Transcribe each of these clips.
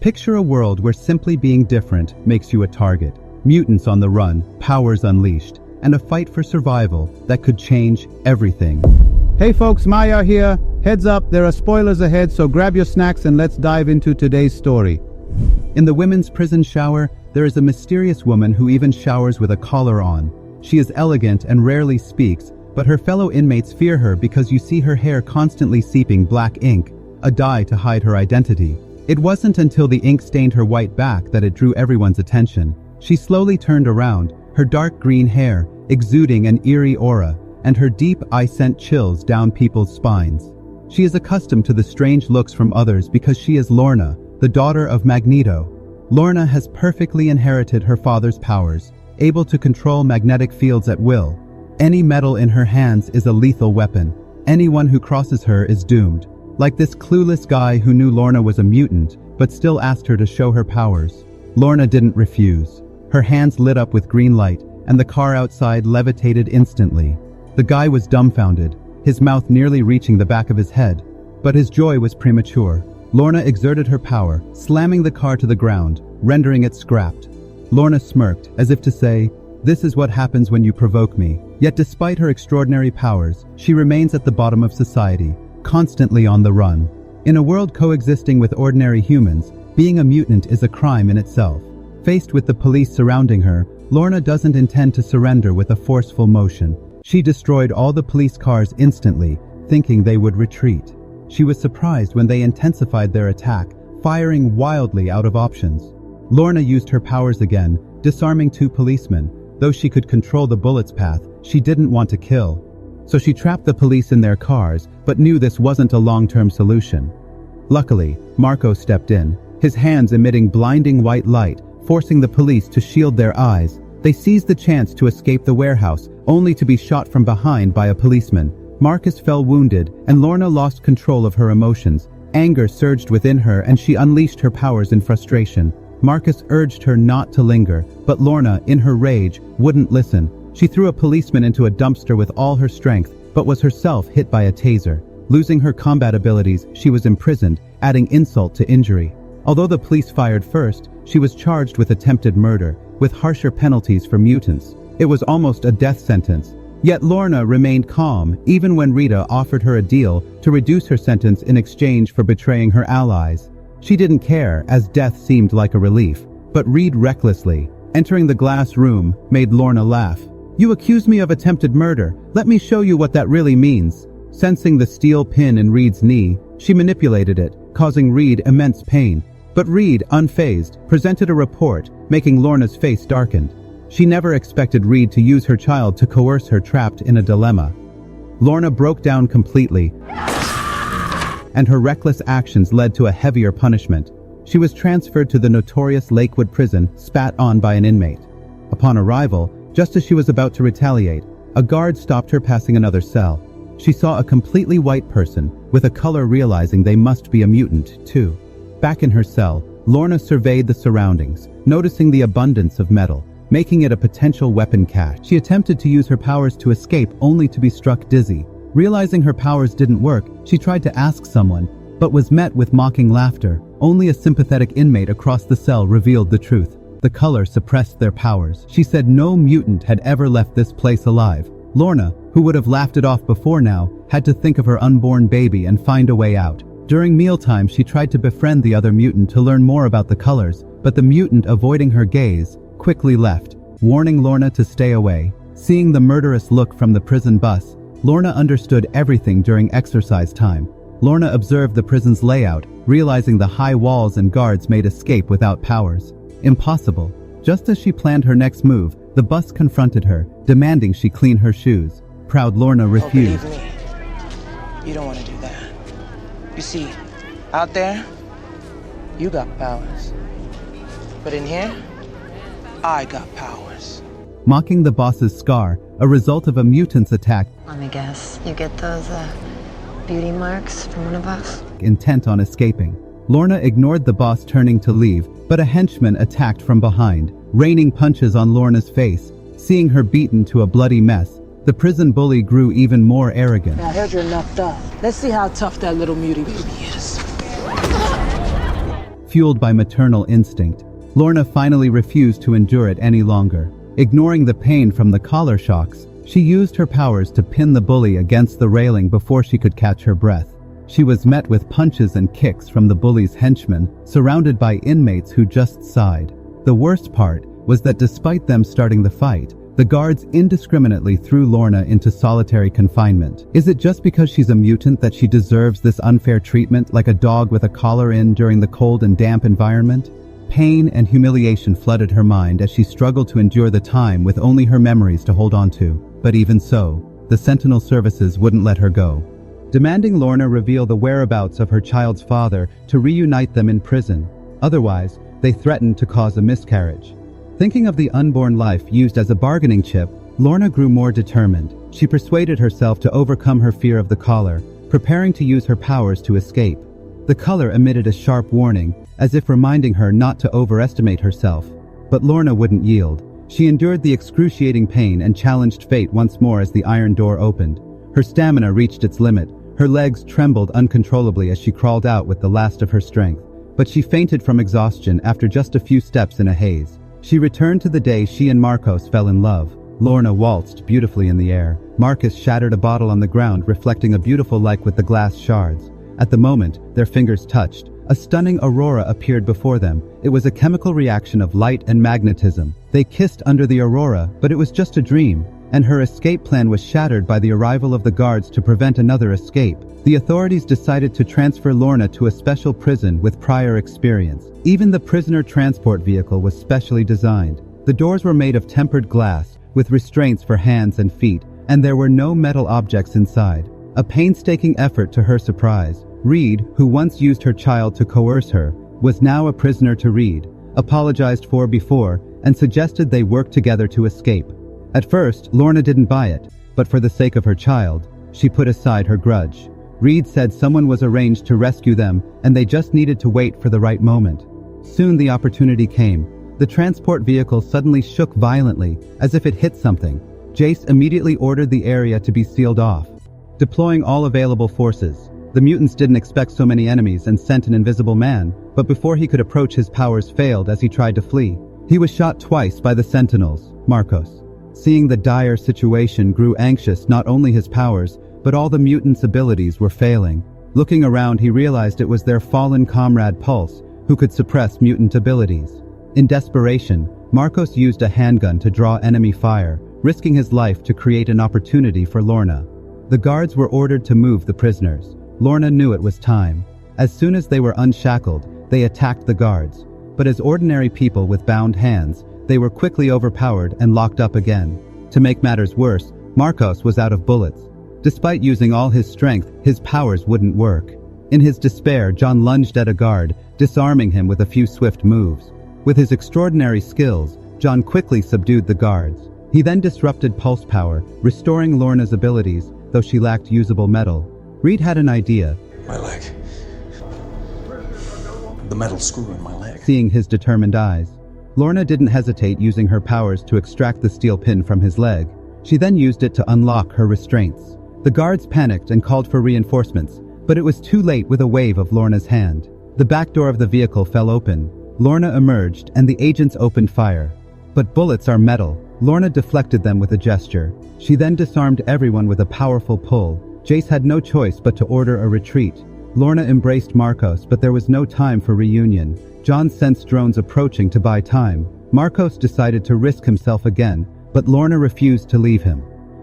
Picture a world where simply being different makes you a target. Mutants on the run, powers unleashed, and a fight for survival that could change everything. Hey folks, Maya here. Heads up, there are spoilers ahead, so grab your snacks and let's dive into today's story. In the women's prison shower, there is a mysterious woman who even showers with a collar on. She is elegant and rarely speaks, but her fellow inmates fear her because you see her hair constantly seeping black ink, a dye to hide her identity. It wasn't until the ink stained her white back that it drew everyone's attention. She slowly turned around, her dark green hair exuding an eerie aura, and her deep eye sent chills down people's spines. She is accustomed to the strange looks from others because she is Lorna, the daughter of Magneto. Lorna has perfectly inherited her father's powers, able to control magnetic fields at will. Any metal in her hands is a lethal weapon. Anyone who crosses her is doomed. Like this clueless guy who knew Lorna was a mutant, but still asked her to show her powers. Lorna didn't refuse. Her hands lit up with green light, and the car outside levitated instantly. The guy was dumbfounded, his mouth nearly reaching the back of his head. But his joy was premature. Lorna exerted her power, slamming the car to the ground, rendering it scrapped. Lorna smirked, as if to say, "This is what happens when you provoke me." Yet despite her extraordinary powers, she remains at the bottom of society, constantly on the run. In a world coexisting with ordinary humans, being a mutant is a crime in itself. Faced with the police surrounding her, Lorna doesn't intend to surrender with a forceful motion. She destroyed all the police cars instantly, thinking they would retreat. She was surprised when they intensified their attack, firing wildly out of options. Lorna used her powers again, disarming 2 policemen. Though she could control the bullet's path, she didn't want to kill. So she trapped the police in their cars, but knew this wasn't a long-term solution. Luckily, Marco stepped in, his hands emitting blinding white light, forcing the police to shield their eyes. They seized the chance to escape the warehouse, only to be shot from behind by a policeman. Marcus fell wounded, and Lorna lost control of her emotions. Anger surged within her, and she unleashed her powers in frustration. Marcus urged her not to linger, but Lorna, in her rage, wouldn't listen. She threw a policeman into a dumpster with all her strength, but was herself hit by a taser. Losing her combat abilities, she was imprisoned, adding insult to injury. Although the police fired first, she was charged with attempted murder, with harsher penalties for mutants. It was almost a death sentence. Yet Lorna remained calm, even when Rita offered her a deal to reduce her sentence in exchange for betraying her allies. She didn't care, as death seemed like a relief. But Reed recklessly, entering the glass room, made Lorna laugh. "You accuse me of attempted murder. Let me show you what that really means." Sensing the steel pin in Reed's knee, she manipulated it, causing Reed immense pain. But Reed, unfazed, presented a report, making Lorna's face darkened. She never expected Reed to use her child to coerce her trapped in a dilemma. Lorna broke down completely, and her reckless actions led to a heavier punishment. She was transferred to the notorious Lakewood prison, spat on by an inmate. Upon arrival, just as she was about to retaliate, a guard stopped her passing another cell. She saw a completely white person, with a color realizing they must be a mutant, too. Back in her cell, Lorna surveyed the surroundings, noticing the abundance of metal, making it a potential weapon cache. She attempted to use her powers to escape only to be struck dizzy. Realizing her powers didn't work, she tried to ask someone, but was met with mocking laughter. Only a sympathetic inmate across the cell revealed the truth. The color suppressed their powers. She said no mutant had ever left this place alive. Lorna, who would have laughed it off before now, had to think of her unborn baby and find a way out. During mealtime, she tried to befriend the other mutant to learn more about the colors, but the mutant, avoiding her gaze, quickly left, warning Lorna to stay away. Seeing the murderous look from the prison bus, Lorna understood everything during exercise time. Lorna observed the prison's layout, realizing the high walls and guards made escape without powers. Impossible. Just as she planned her next move, the bus confronted her, demanding she clean her shoes. Proud Lorna refused. Oh, believe me, you don't want to do that. You see, out there, you got powers. But in here, I got powers. Mocking the boss's scar, a result of a mutant's attack. Let me guess, you get those, beauty marks from one of us? Intent on escaping. Lorna ignored the boss turning to leave, but a henchman attacked from behind, raining punches on Lorna's face. Seeing her beaten to a bloody mess, the prison bully grew even more arrogant. I heard you're knocked up. Let's see how tough that little mutie baby is. fueled by maternal instinct. Lorna finally refused to endure it any longer. Ignoring the pain from the collar shocks, she used her powers to pin the bully against the railing before she could catch her breath. She was met with punches and kicks from the bully's henchmen, surrounded by inmates who just sighed. The worst part was that despite them starting the fight, the guards indiscriminately threw Lorna into solitary confinement. Is it just because she's a mutant that she deserves this unfair treatment, like a dog with a collar in during the cold and damp environment? Pain and humiliation flooded her mind as she struggled to endure the time with only her memories to hold on to. But even so, the Sentinel services wouldn't let her go, demanding Lorna reveal the whereabouts of her child's father to reunite them in prison. Otherwise, they threatened to cause a miscarriage. Thinking of the unborn life used as a bargaining chip, Lorna grew more determined. She persuaded herself to overcome her fear of the collar, preparing to use her powers to escape. The collar emitted a sharp warning, as if reminding her not to overestimate herself. But Lorna wouldn't yield. She endured the excruciating pain and challenged fate once more as the iron door opened. Her stamina reached its limit. Her legs trembled uncontrollably as she crawled out with the last of her strength. But she fainted from exhaustion after just a few steps in a haze. She returned to the day she and Marcos fell in love. Lorna waltzed beautifully in the air. Marcus shattered a bottle on the ground, reflecting a beautiful lake with the glass shards. At the moment, their fingers touched. A stunning aurora appeared before them. It was a chemical reaction of light and magnetism. They kissed under the aurora, but it was just a dream, and her escape plan was shattered by the arrival of the guards to prevent another escape. The authorities decided to transfer Lorna to a special prison with prior experience. Even the prisoner transport vehicle was specially designed. The doors were made of tempered glass, with restraints for hands and feet, and there were no metal objects inside. A painstaking effort to her surprise. Reed, who once used her child to coerce her, was now a prisoner to Reed, apologized for before, and suggested they work together to escape. At first, Lorna didn't buy it, but for the sake of her child, she put aside her grudge. Reed said someone was arranged to rescue them, and they just needed to wait for the right moment. Soon the opportunity came. The transport vehicle suddenly shook violently, as if it hit something. Jace immediately ordered the area to be sealed off, deploying all available forces. The mutants didn't expect so many enemies and sent an invisible man, but before he could approach, his powers failed as he tried to flee. He was shot twice by the Sentinels. Marcos, seeing the dire situation, grew anxious. Not only his powers, but all the mutants' abilities were failing. Looking around, he realized it was their fallen comrade Pulse, who could suppress mutant abilities. In desperation, Marcos used a handgun to draw enemy fire, risking his life to create an opportunity for Lorna. The guards were ordered to move the prisoners. Lorna knew it was time. As soon as they were unshackled, they attacked the guards. But as ordinary people with bound hands, they were quickly overpowered and locked up again. To make matters worse, Marcos was out of bullets. Despite using all his strength, his powers wouldn't work. In his despair, John lunged at a guard, disarming him with a few swift moves. With his extraordinary skills, John quickly subdued the guards. He then disrupted Pulse power, restoring Lorna's abilities, though she lacked usable metal. Reed had an idea. My leg. The metal screw in my leg. Seeing his determined eyes, Lorna didn't hesitate, using her powers to extract the steel pin from his leg. She then used it to unlock her restraints. The guards panicked and called for reinforcements, but it was too late with a wave of Lorna's hand. The back door of the vehicle fell open. Lorna emerged, and the agents opened fire. But bullets are metal. Lorna deflected them with a gesture. She then disarmed everyone with a powerful pull. Jace had no choice but to order a retreat. Lorna embraced Marcos, but there was no time for reunion. John sensed drones approaching to buy time. Marcos decided to risk himself again, but Lorna refused to leave him.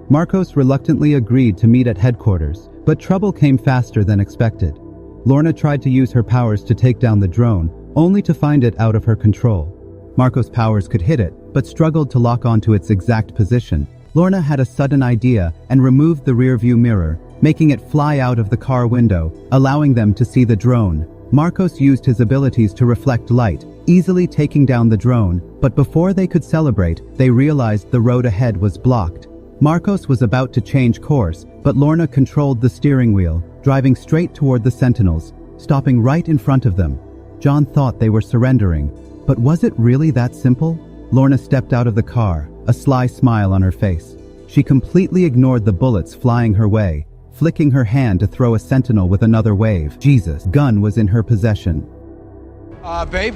Marcos reluctantly agreed to meet at headquarters, but trouble came faster than expected. Lorna tried to use her powers to take down the drone, only to find it out of her control. Marcos' powers could hit it, but struggled to lock onto its exact position. Lorna had a sudden idea and removed the rearview mirror, making it fly out of the car window, allowing them to see the drone. Marcos used his abilities to reflect light, easily taking down the drone, but before they could celebrate, they realized the road ahead was blocked. Marcos was about to change course, but Lorna controlled the steering wheel, driving straight toward the Sentinels, stopping right in front of them. John thought they were surrendering, but was it really that simple? Lorna stepped out of the car, a sly smile on her face. She completely ignored the bullets flying her way, flicking her hand to throw a Sentinel with another wave. Jesus' gun was in her possession. Babe,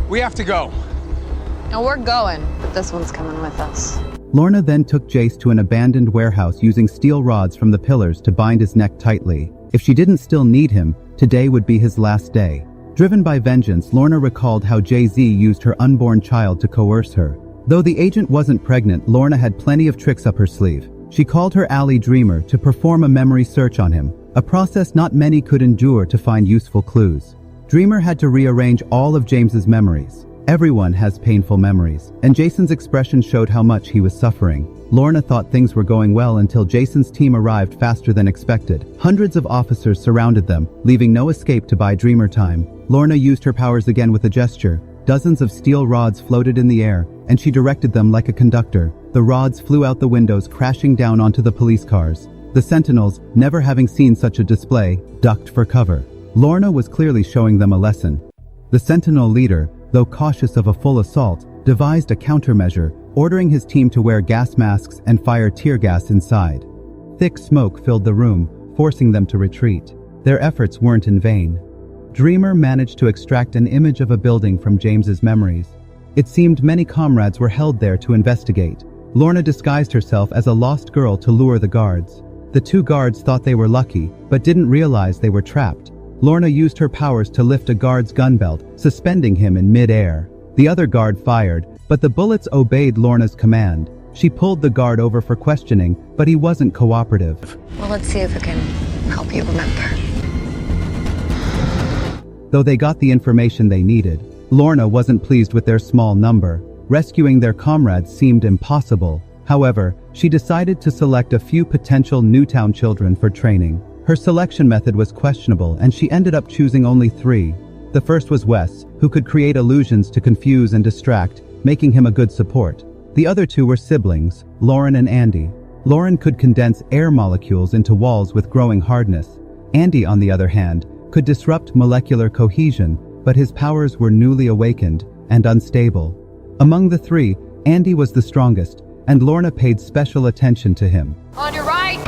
we have to go. No, we're going, but this one's coming with us. Lorna then took Jace to an abandoned warehouse using steel rods from the pillars to bind his neck tightly. If she didn't still need him, today would be his last day. Driven by vengeance, Lorna recalled how Jay-Z used her unborn child to coerce her. Though the agent wasn't pregnant, Lorna had plenty of tricks up her sleeve. She called her ally Dreamer to perform a memory search on him, a process not many could endure to find useful clues. Dreamer had to rearrange all of James's memories. Everyone has painful memories, and Jason's expression showed how much he was suffering. Lorna thought things were going well until Jason's team arrived faster than expected. Hundreds of officers surrounded them, leaving no escape to buy Dreamer time. Lorna used her powers again with a gesture. Dozens of steel rods floated in the air, and she directed them like a conductor. The rods flew out the windows, crashing down onto the police cars. The sentinels, never having seen such a display, ducked for cover. Lorna was clearly showing them a lesson. The sentinel leader, though cautious of a full assault, devised a countermeasure, ordering his team to wear gas masks and fire tear gas inside. Thick smoke filled the room, forcing them to retreat. Their efforts weren't in vain. Dreamer managed to extract an image of a building from James's memories. It seemed many comrades were held there to investigate. Lorna disguised herself as a lost girl to lure the guards. The two guards thought they were lucky, but didn't realize they were trapped. Lorna used her powers to lift a guard's gun belt, suspending him in mid-air. The other guard fired, but the bullets obeyed Lorna's command. She pulled the guard over for questioning, but he wasn't cooperative. Well, let's see if it can help you remember. Though they got the information they needed, Lorna wasn't pleased with their small number. Rescuing their comrades seemed impossible. However, she decided to select a few potential Newtown children for training. Her selection method was questionable, and she ended up choosing only 3. The first was Wes, who could create illusions to confuse and distract, making him a good support. The other 2 were siblings, Lauren and Andy. Lauren could condense air molecules into walls with growing hardness. Andy, on the other hand, could disrupt molecular cohesion, but his powers were newly awakened and unstable. Among the 3, Andy was the strongest, and Lorna paid special attention to him. On your right!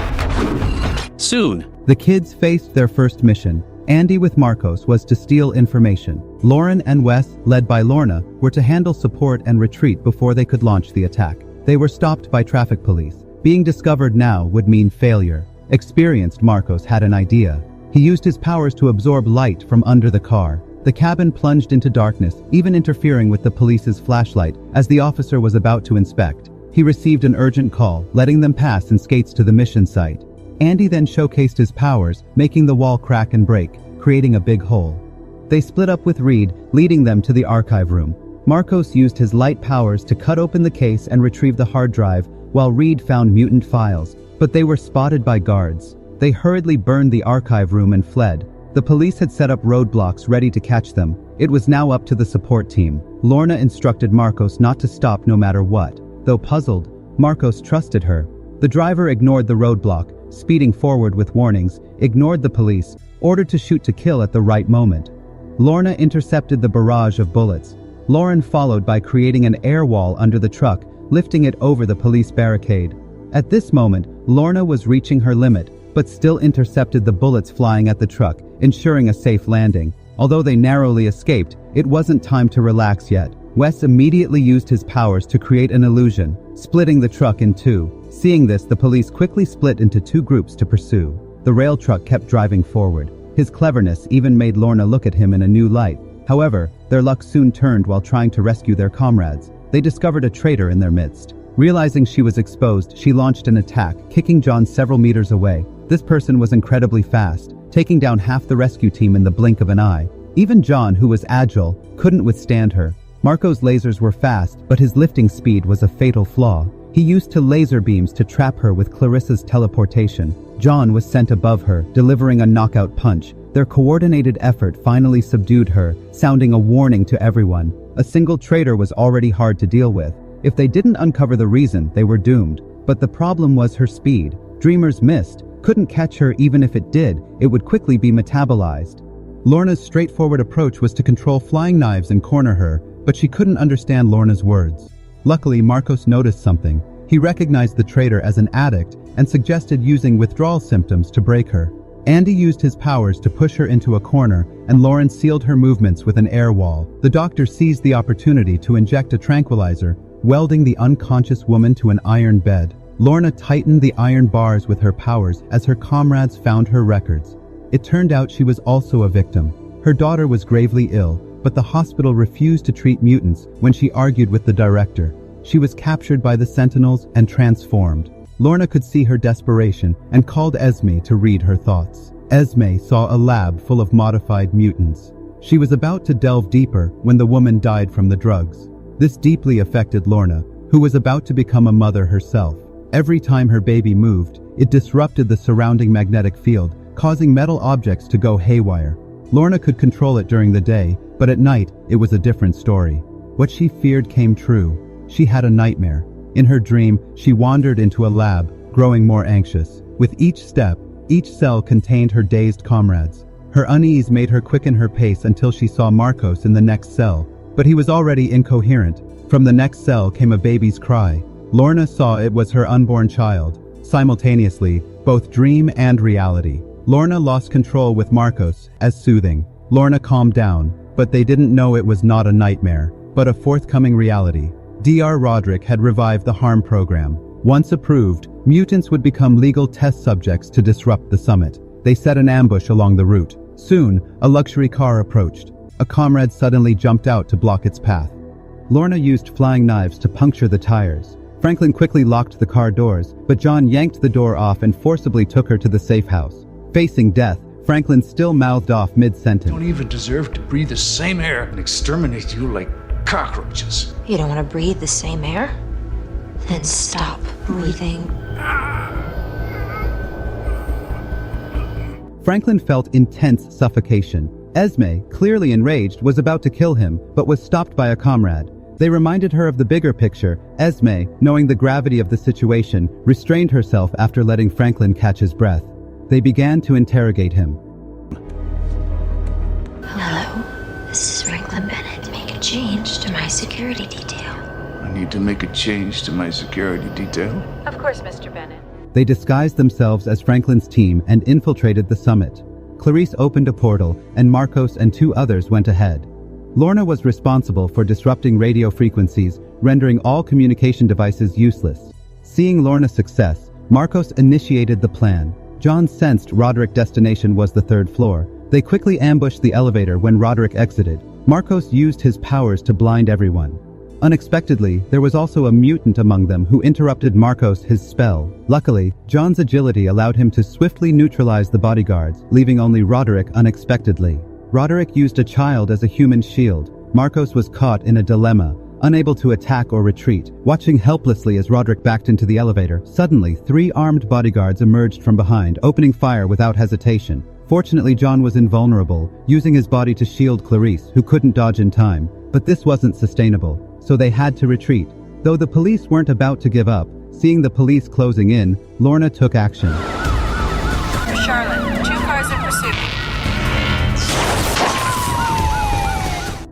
Soon. The kids faced their first mission. Andy with Marcos was to steal information. Lauren and Wes, led by Lorna, were to handle support and retreat before they could launch the attack. They were stopped by traffic police. Being discovered now would mean failure. Experienced Marcos had an idea. He used his powers to absorb light from under the car. The cabin plunged into darkness, even interfering with the police's flashlight as the officer was about to inspect. He received an urgent call, letting them pass and skates to the mission site. Andy then showcased his powers, making the wall crack and break, creating a big hole. They split up with Reed, leading them to the archive room. Marcos used his light powers to cut open the case and retrieve the hard drive, while Reed found mutant files. But they were spotted by guards. They hurriedly burned the archive room and fled. The police had set up roadblocks ready to catch them. It was now up to the support team. Lorna instructed Marcos not to stop no matter what. Though puzzled, Marcos trusted her. The driver ignored the roadblock, speeding forward with warnings, ignored the police, ordered to shoot to kill at the right moment. Lorna intercepted the barrage of bullets. Lauren followed by creating an air wall under the truck, lifting it over the police barricade. At this moment, Lorna was reaching her limit, but still intercepted the bullets flying at the truck, ensuring a safe landing. Although they narrowly escaped, it wasn't time to relax yet. Wes immediately used his powers to create an illusion, splitting the truck in 2. Seeing this, the police quickly split into 2 groups to pursue. The rail truck kept driving forward. His cleverness even made Lorna look at him in a new light. However, their luck soon turned while trying to rescue their comrades. They discovered a traitor in their midst. Realizing she was exposed, she launched an attack, kicking John several meters away. This person was incredibly fast, taking down half the rescue team in the blink of an eye. Even John, who was agile, couldn't withstand her. Marco's lasers were fast, but his lifting speed was a fatal flaw. He used laser beams to trap her with Clarissa's teleportation. John was sent above her, delivering a knockout punch. Their coordinated effort finally subdued her, sounding a warning to everyone. A single traitor was already hard to deal with. If they didn't uncover the reason, they were doomed. But the problem was her speed. Dreamers missed, couldn't catch her. Even if it did, it would quickly be metabolized. Lorna's straightforward approach was to control flying knives and corner her, but she couldn't understand Lorna's words. Luckily, Marcos noticed something. He recognized the traitor as an addict and suggested using withdrawal symptoms to break her. Andy used his powers to push her into a corner, and Lauren sealed her movements with an air wall. The doctor seized the opportunity to inject a tranquilizer, welding the unconscious woman to an iron bed. Lorna tightened the iron bars with her powers as her comrades found her records. It turned out she was also a victim. Her daughter was gravely ill, but the hospital refused to treat mutants when she argued with the director. She was captured by the Sentinels and transformed. Lorna could see her desperation and called Esme to read her thoughts. Esme saw a lab full of modified mutants. She was about to delve deeper when the woman died from the drugs. This deeply affected Lorna, who was about to become a mother herself. Every time her baby moved, it disrupted the surrounding magnetic field, causing metal objects to go haywire. Lorna could control it during the day, but at night, it was a different story. What she feared came true. She had a nightmare. In her dream, she wandered into a lab, growing more anxious. With each step, each cell contained her dazed comrades. Her unease made her quicken her pace until she saw Marcos in the next cell, but he was already incoherent. From the next cell came a baby's cry. Lorna saw it was her unborn child. Simultaneously, both dream and reality. Lorna lost control with Marcos as soothing. Lorna calmed down, but they didn't know it was not a nightmare, but a forthcoming reality. Dr. Roderick had revived the HARM program. Once approved, mutants would become legal test subjects to disrupt the summit. They set an ambush along the route. Soon, a luxury car approached. A comrade suddenly jumped out to block its path. Lorna used flying knives to puncture the tires. Franklin quickly locked the car doors, but John yanked the door off and forcibly took her to the safe house. Facing death, Franklin still mouthed off mid-sentence. Don't even deserve to breathe the same air and exterminate you like cockroaches. You don't want to breathe the same air? Then stop breathing. Franklin felt intense suffocation. Esme, clearly enraged, was about to kill him, but was stopped by a comrade. They reminded her of the bigger picture. Esme, knowing the gravity of the situation, restrained herself after letting Franklin catch his breath. They began to interrogate him. Hello, this is Franklin Bennett. Make a change to my security detail. I need to make a change to my security detail. Of course, Mr. Bennett. They disguised themselves as Franklin's team and infiltrated the summit. Clarice opened a portal, and Marcos and 2 others went ahead. Lorna was responsible for disrupting radio frequencies, rendering all communication devices useless. Seeing Lorna's success, Marcos initiated the plan. John sensed Roderick's destination was the 3rd floor. They quickly ambushed the elevator when Roderick exited. Marcos used his powers to blind everyone. Unexpectedly, there was also a mutant among them who interrupted Marcos his spell. Luckily, John's agility allowed him to swiftly neutralize the bodyguards, leaving only Roderick unexpectedly. Roderick used a child as a human shield. Marcos was caught in a dilemma, unable to attack or retreat. Watching helplessly as Roderick backed into the elevator, suddenly 3 armed bodyguards emerged from behind, opening fire without hesitation. Fortunately, John was invulnerable, using his body to shield Clarice, who couldn't dodge in time. But this wasn't sustainable, so they had to retreat. Though the police weren't about to give up, seeing the police closing in, Lorna took action. Charlotte, 2 cars in pursuit.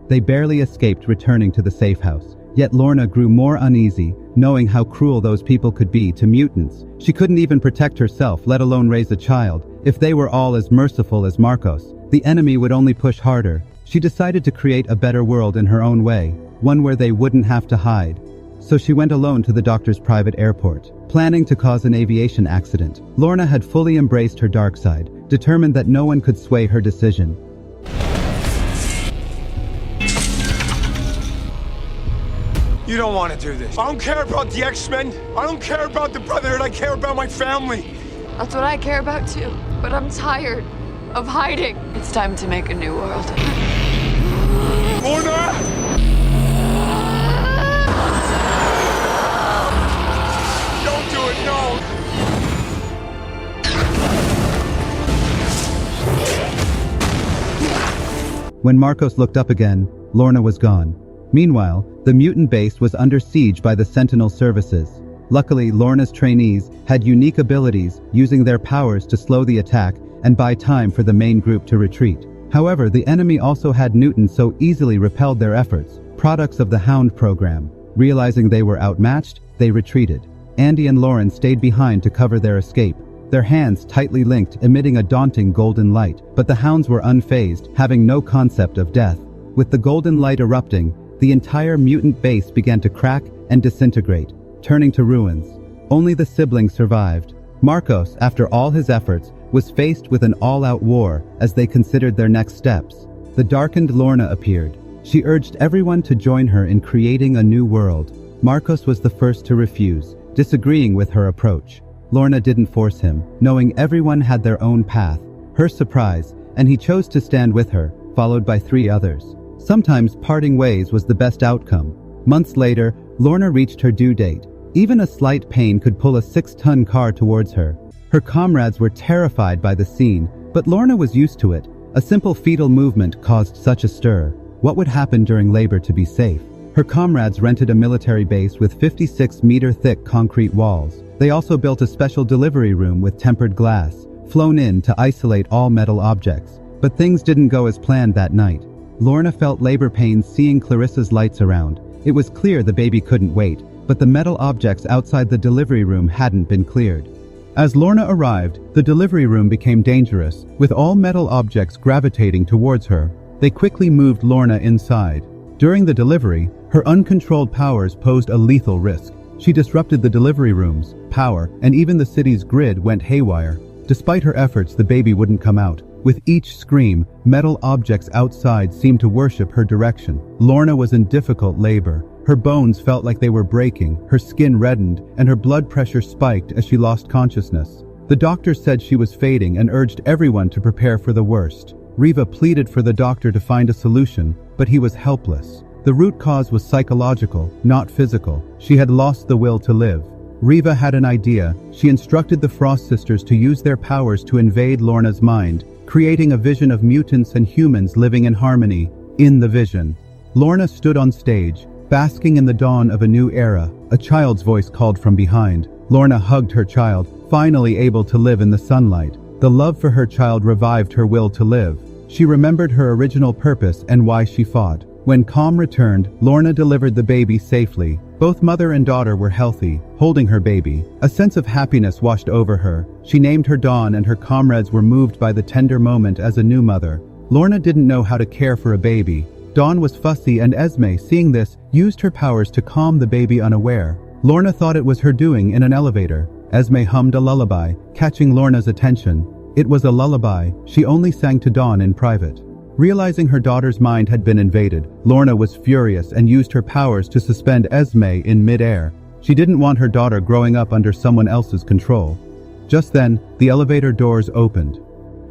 They barely escaped returning to the safe house. Yet Lorna grew more uneasy, knowing how cruel those people could be to mutants. She couldn't even protect herself, let alone raise a child. If they were all as merciful as Marcos, the enemy would only push harder. She decided to create a better world in her own way, one where they wouldn't have to hide. So she went alone to the doctor's private airport, planning to cause an aviation accident. Lorna had fully embraced her dark side, determined that no one could sway her decision. You don't want to do this. I don't care about the X-Men. I don't care about the Brotherhood. I care about my family. That's what I care about too. But I'm tired of hiding. It's time to make a new world. Lorna! Don't do it, no! When Marcos looked up again, Lorna was gone. Meanwhile, the mutant base was under siege by the Sentinel services. Luckily, Lorna's trainees had unique abilities, using their powers to slow the attack and buy time for the main group to retreat. However, the enemy also had mutants so easily repelled their efforts, products of the Hound program. Realizing they were outmatched, they retreated. Andy and Lauren stayed behind to cover their escape. their hands tightly linked, emitting a daunting golden light. But the hounds were unfazed, having no concept of death. With the golden light erupting, the entire mutant base began to crack and disintegrate, turning to ruins. Only the siblings survived. Marcos, after all his efforts, was faced with an all-out war as they considered their next steps. The darkened Lorna appeared. She urged everyone to join her in creating a new world. Marcos was the first to refuse, disagreeing with her approach. Lorna didn't force him, knowing everyone had their own path. Her surprise, and he chose to stand with her, followed by 3 others. Sometimes parting ways was the best outcome. Months later, Lorna reached her due date. Even a slight pain could pull a 6-ton car towards her. Her comrades were terrified by the scene, but Lorna was used to it. A simple fetal movement caused such a stir. What would happen during labor to be safe? Her comrades rented a military base with 56-meter-thick concrete walls. They also built a special delivery room with tempered glass, flown in to isolate all metal objects. But things didn't go as planned that night. Lorna felt labor pains seeing Clarissa's lights around. It was clear the baby couldn't wait, but the metal objects outside the delivery room hadn't been cleared. As Lorna arrived, the delivery room became dangerous, with all metal objects gravitating towards her. They quickly moved Lorna inside. During the delivery, her uncontrolled powers posed a lethal risk. She disrupted the delivery room's power, and even the city's grid went haywire. Despite her efforts, the baby wouldn't come out. With each scream, metal objects outside seemed to worship her direction. Lorna was in difficult labor. Her bones felt like they were breaking, her skin reddened, and her blood pressure spiked as she lost consciousness. The doctor said she was fading and urged everyone to prepare for the worst. Riva pleaded for the doctor to find a solution, but he was helpless. The root cause was psychological, not physical. She had lost the will to live. Riva had an idea. She instructed the Frost Sisters to use their powers to invade Lorna's mind, creating a vision of mutants and humans living in harmony. In the vision, Lorna stood on stage, basking in the dawn of a new era. A child's voice called from behind. Lorna hugged her child, finally able to live in the sunlight. The love for her child revived her will to live. She remembered her original purpose and why she fought. When calm returned, Lorna delivered the baby safely. Both mother and daughter were healthy, holding her baby. A sense of happiness washed over her. She named her Dawn, and her comrades were moved by the tender moment as a new mother. Lorna didn't know how to care for a baby. Dawn was fussy, and Esme, seeing this, used her powers to calm the baby unaware. Lorna thought it was her doing in an elevator. Esme hummed a lullaby, catching Lorna's attention. It was a lullaby she only sang to Dawn in private. Realizing her daughter's mind had been invaded, Lorna was furious and used her powers to suspend Esme in mid-air. She didn't want her daughter growing up under someone else's control. Just then, the elevator doors opened.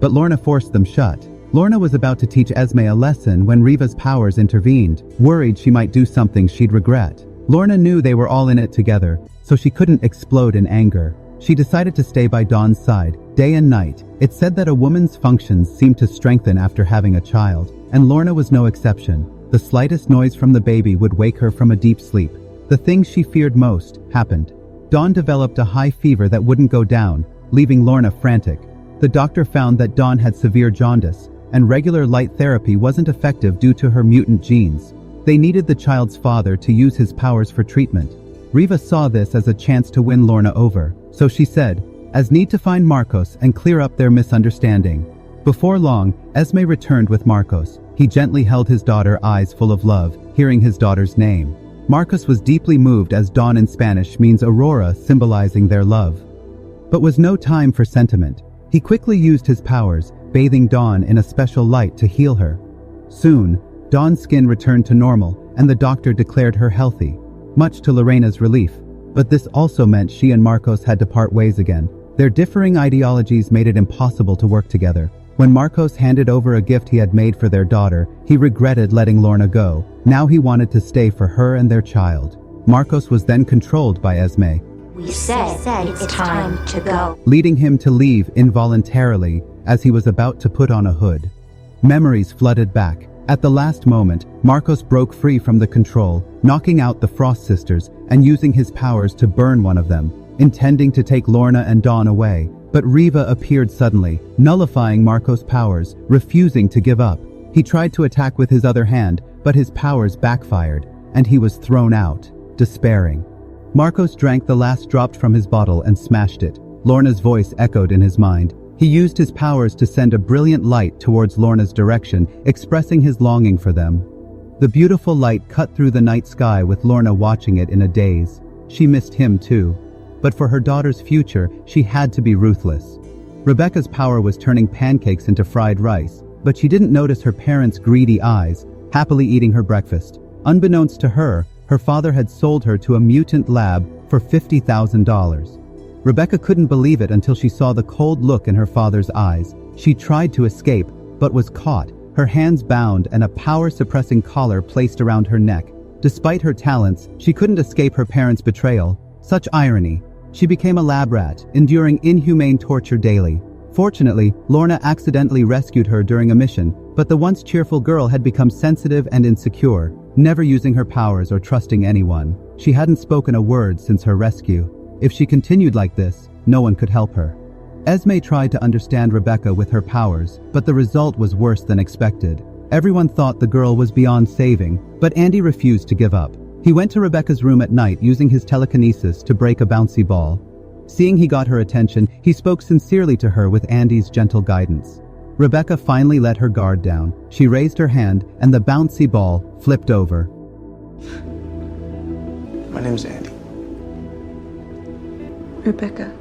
But Lorna forced them shut. Lorna was about to teach Esme a lesson when Riva's powers intervened, worried she might do something she'd regret. Lorna knew they were all in it together, so she couldn't explode in anger. She decided to stay by Dawn's side, day and night. It said that a woman's functions seemed to strengthen after having a child, and Lorna was no exception. The slightest noise from the baby would wake her from a deep sleep. The thing she feared most happened. Dawn developed a high fever that wouldn't go down, leaving Lorna frantic. The doctor found that Dawn had severe jaundice, and regular light therapy wasn't effective due to her mutant genes. They needed the child's father to use his powers for treatment. Riva saw this as a chance to win Lorna over, so she said, "As need to find Marcos and clear up their misunderstanding." Before long, Esme returned with Marcos. He gently held his daughter, eyes full of love, hearing his daughter's name. Marcos was deeply moved, as Dawn in Spanish means aurora, symbolizing their love. But was no time for sentiment. He quickly used his powers, bathing Dawn in a special light to heal her. Soon, Dawn's skin returned to normal, and the doctor declared her healthy, much to Lorena's relief. But this also meant she and Marcos had to part ways again. Their differing ideologies made it impossible to work together. When Marcos handed over a gift he had made for their daughter, he regretted letting Lorna go. Now he wanted to stay for her and their child. Marcos was then controlled by Esme. "We said it's time to go," leading him to leave involuntarily as he was about to put on a hood. Memories flooded back. At the last moment, Marcos broke free from the control, knocking out the Frost Sisters and using his powers to burn one of them, intending to take Lorna and Dawn away. But Riva appeared suddenly, nullifying Marcos' powers, refusing to give up. He tried to attack with his other hand, but his powers backfired, and he was thrown out, despairing. Marcos drank the last drop from his bottle and smashed it. Lorna's voice echoed in his mind. He used his powers to send a brilliant light towards Lorna's direction, expressing his longing for them. The beautiful light cut through the night sky with Lorna watching it in a daze. She missed him too. But for her daughter's future, she had to be ruthless. Rebecca's power was turning pancakes into fried rice, but she didn't notice her parents' greedy eyes, happily eating her breakfast. Unbeknownst to her, her father had sold her to a mutant lab for $50,000. Rebecca couldn't believe it until she saw the cold look in her father's eyes. She tried to escape, but was caught, her hands bound and a power-suppressing collar placed around her neck. Despite her talents, she couldn't escape her parents' betrayal. Such irony. She became a lab rat, enduring inhumane torture daily. Fortunately, Lorna accidentally rescued her during a mission, but the once cheerful girl had become sensitive and insecure, never using her powers or trusting anyone. She hadn't spoken a word since her rescue. If she continued like this, no one could help her. Esme tried to understand Rebecca with her powers, but the result was worse than expected. Everyone thought the girl was beyond saving, but Andy refused to give up. He went to Rebecca's room at night using his telekinesis to break a bouncy ball. Seeing he got her attention, he spoke sincerely to her with Andy's gentle guidance. Rebecca finally let her guard down. She raised her hand, and the bouncy ball flipped over. My name's Andy. Rebecca.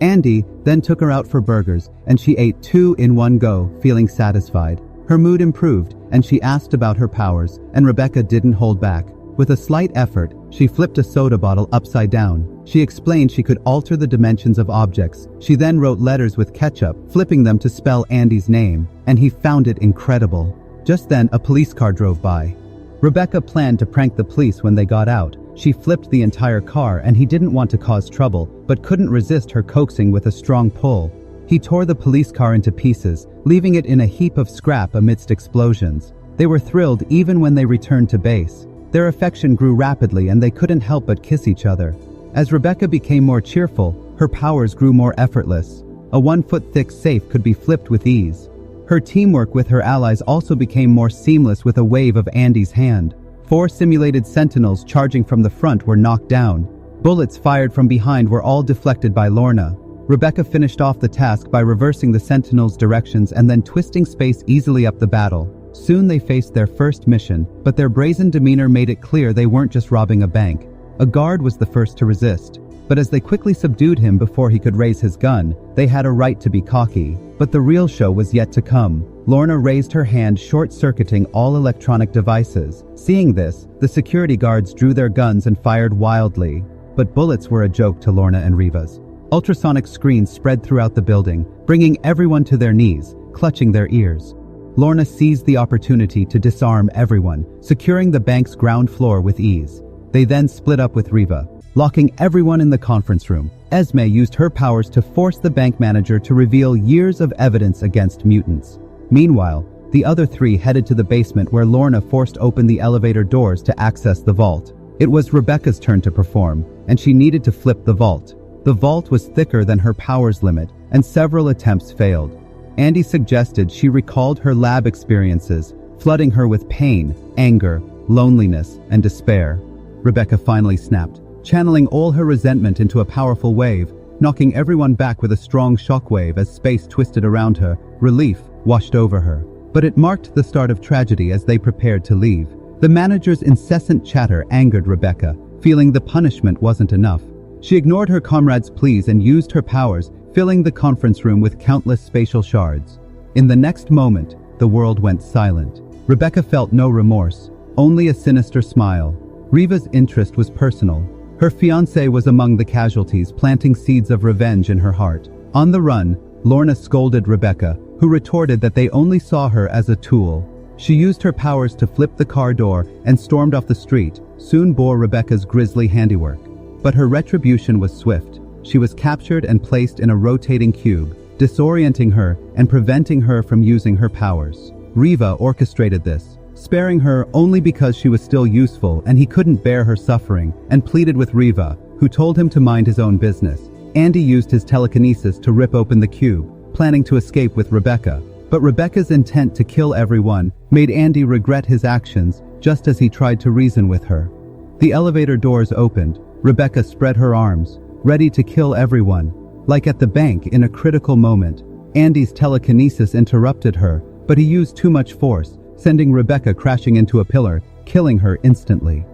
Andy then took her out for burgers, and she ate 2 in one go, feeling satisfied. Her mood improved, and she asked about her powers, and Rebecca didn't hold back. With a slight effort, she flipped a soda bottle upside down. She explained she could alter the dimensions of objects. She then wrote letters with ketchup, flipping them to spell Andy's name, and he found it incredible. Just then, a police car drove by. Rebecca planned to prank the police when they got out. She flipped the entire car, and he didn't want to cause trouble, but couldn't resist her coaxing with a strong pull. He tore the police car into pieces, leaving it in a heap of scrap amidst explosions. They were thrilled even when they returned to base. Their affection grew rapidly, and they couldn't help but kiss each other. As Rebecca became more cheerful, her powers grew more effortless. A 1-foot-thick safe could be flipped with ease. Her teamwork with her allies also became more seamless with a wave of Andy's hand. 4 simulated sentinels charging from the front were knocked down. Bullets fired from behind were all deflected by Lorna. Rebecca finished off the task by reversing the sentinels' directions and then twisting space easily up the battle. Soon they faced their first mission, but their brazen demeanor made it clear they weren't just robbing a bank. A guard was the first to resist, but as they quickly subdued him before he could raise his gun, they had a right to be cocky. But the real show was yet to come. Lorna raised her hand, short-circuiting all electronic devices. Seeing this, the security guards drew their guns and fired wildly. But bullets were a joke to Lorna and Riva's. Ultrasonic screens spread throughout the building, bringing everyone to their knees, clutching their ears. Lorna seized the opportunity to disarm everyone, securing the bank's ground floor with ease. They then split up with Riva, locking everyone in the conference room. Esme used her powers to force the bank manager to reveal years of evidence against mutants. Meanwhile, the other 3 headed to the basement where Lorna forced open the elevator doors to access the vault. It was Rebecca's turn to perform, and she needed to flip the vault. The vault was thicker than her powers limit, and several attempts failed. Andy suggested she recalled her lab experiences, flooding her with pain, anger, loneliness, and despair. Rebecca finally snapped, channeling all her resentment into a powerful wave, knocking everyone back with a strong shockwave as space twisted around her. Relief washed over her. But it marked the start of tragedy as they prepared to leave. The manager's incessant chatter angered Rebecca, feeling the punishment wasn't enough. She ignored her comrades' pleas and used her powers, filling the conference room with countless spatial shards. In the next moment, the world went silent. Rebecca felt no remorse, only a sinister smile. Riva's interest was personal. Her fiancé was among the casualties, planting seeds of revenge in her heart. On the run, Lorna scolded Rebecca, who retorted that they only saw her as a tool. She used her powers to flip the car door and stormed off the street, soon bore Rebecca's grisly handiwork. But her retribution was swift. She was captured and placed in a rotating cube, disorienting her and preventing her from using her powers. Riva orchestrated this, sparing her only because she was still useful and he couldn't bear her suffering, and pleaded with Riva, who told him to mind his own business. Andy used his telekinesis to rip open the cube, planning to escape with Rebecca. But Rebecca's intent to kill everyone made Andy regret his actions, just as he tried to reason with her. The elevator doors opened. Rebecca spread her arms, ready to kill everyone. Like at the bank in a critical moment, Andy's telekinesis interrupted her, but he used too much force, sending Rebecca crashing into a pillar, killing her instantly.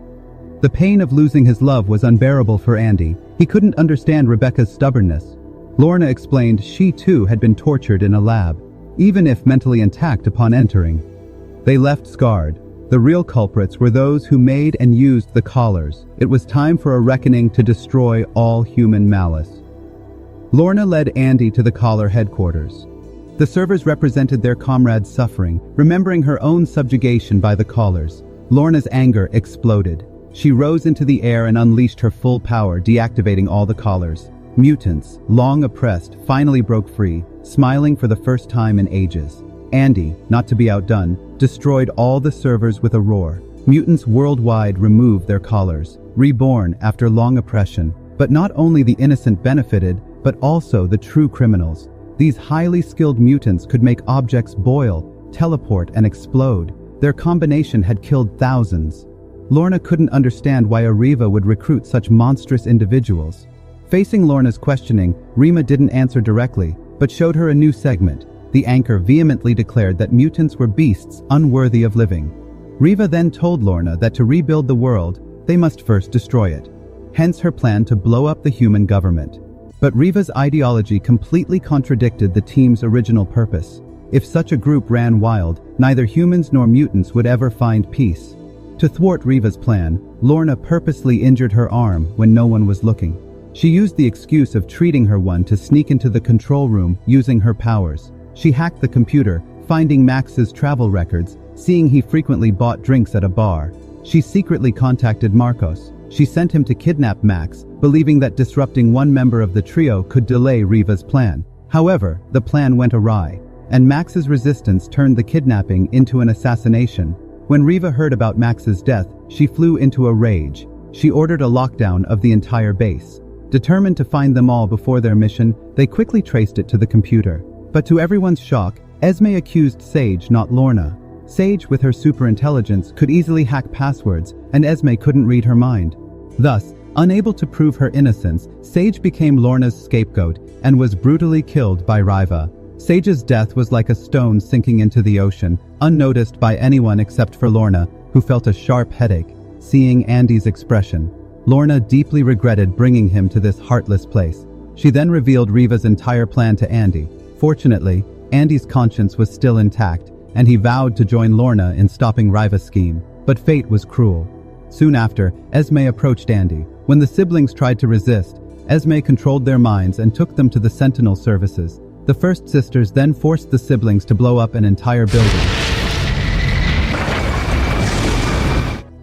The pain of losing his love was unbearable for Andy. He couldn't understand Rebecca's stubbornness. Lorna explained she too had been tortured in a lab, even if mentally intact upon entering. They left scarred. The real culprits were those who made and used the collars. It was time for a reckoning to destroy all human malice. Lorna led Andy to the collar headquarters. The servers represented their comrades' suffering, remembering her own subjugation by the collars. Lorna's anger exploded. She rose into the air and unleashed her full power, deactivating all the collars. Mutants, long oppressed, finally broke free, smiling for the first time in ages. Andy, not to be outdone, destroyed all the servers with a roar. Mutants worldwide removed their collars, reborn after long oppression. But not only the innocent benefited, but also the true criminals. These highly skilled mutants could make objects boil, teleport, and explode. Their combination had killed thousands. Lorna couldn't understand why Arriva would recruit such monstrous individuals. Facing Lorna's questioning, Rima didn't answer directly, but showed her a new segment. The anchor vehemently declared that mutants were beasts unworthy of living. Riva then told Lorna that to rebuild the world, they must first destroy it. Hence her plan to blow up the human government. But Riva's ideology completely contradicted the team's original purpose. If such a group ran wild, neither humans nor mutants would ever find peace. To thwart Riva's plan, Lorna purposely injured her arm when no one was looking. She used the excuse of treating her one to sneak into the control room using her powers. She hacked the computer, finding Max's travel records, seeing he frequently bought drinks at a bar. She secretly contacted Marcos. She sent him to kidnap Max, believing that disrupting one member of the trio could delay Riva's plan. However, the plan went awry, and Max's resistance turned the kidnapping into an assassination. When Riva heard about Max's death, she flew into a rage. She ordered a lockdown of the entire base. Determined to find them all before their mission, they quickly traced it to the computer. But to everyone's shock, Esme accused Sage, not Lorna. Sage, with her superintelligence, could easily hack passwords, and Esme couldn't read her mind. Thus, unable to prove her innocence, Sage became Lorna's scapegoat and was brutally killed by Riva. Sage's death was like a stone sinking into the ocean, unnoticed by anyone except for Lorna, who felt a sharp headache, seeing Andy's expression. Lorna deeply regretted bringing him to this heartless place. She then revealed Riva's entire plan to Andy. Fortunately, Andy's conscience was still intact, and he vowed to join Lorna in stopping Riva's scheme. But fate was cruel. Soon after, Esme approached Andy. When the siblings tried to resist, Esme controlled their minds and took them to the Sentinel services. The First Sisters then forced the siblings to blow up an entire building.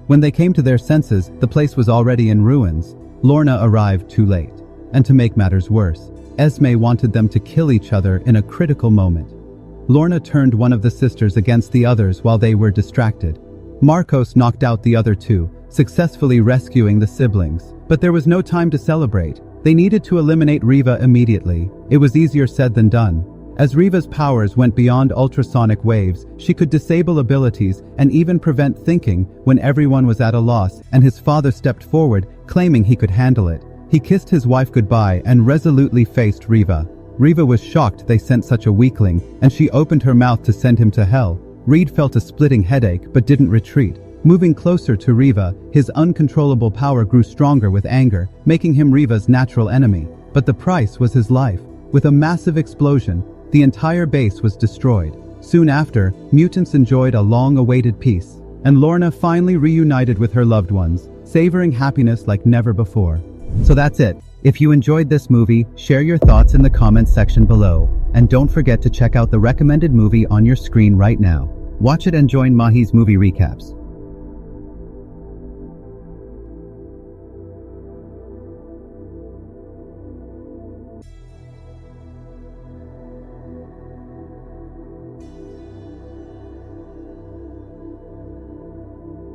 When they came to their senses, the place was already in ruins. Lorna arrived too late. And to make matters worse, Esme wanted them to kill each other in a critical moment. Lorna turned one of the sisters against the others while they were distracted. Marcos knocked out the other two, successfully rescuing the siblings. But there was no time to celebrate. They needed to eliminate Riva immediately. It was easier said than done. As Riva's powers went beyond ultrasonic waves, she could disable abilities and even prevent thinking when everyone was at a loss, and his father stepped forward, claiming he could handle it. He kissed his wife goodbye and resolutely faced Riva. Riva was shocked they sent such a weakling, and she opened her mouth to send him to hell. Reed felt a splitting headache but didn't retreat. Moving closer to Riva, his uncontrollable power grew stronger with anger, making him Riva's natural enemy. But the price was his life. With a massive explosion, the entire base was destroyed. Soon after, mutants enjoyed a long-awaited peace, and Lorna finally reunited with her loved ones, savoring happiness like never before. So that's it. If you enjoyed this movie, share your thoughts in the comments section below, and don't forget to check out the recommended movie on your screen right now. Watch it and join Mahi's movie recaps.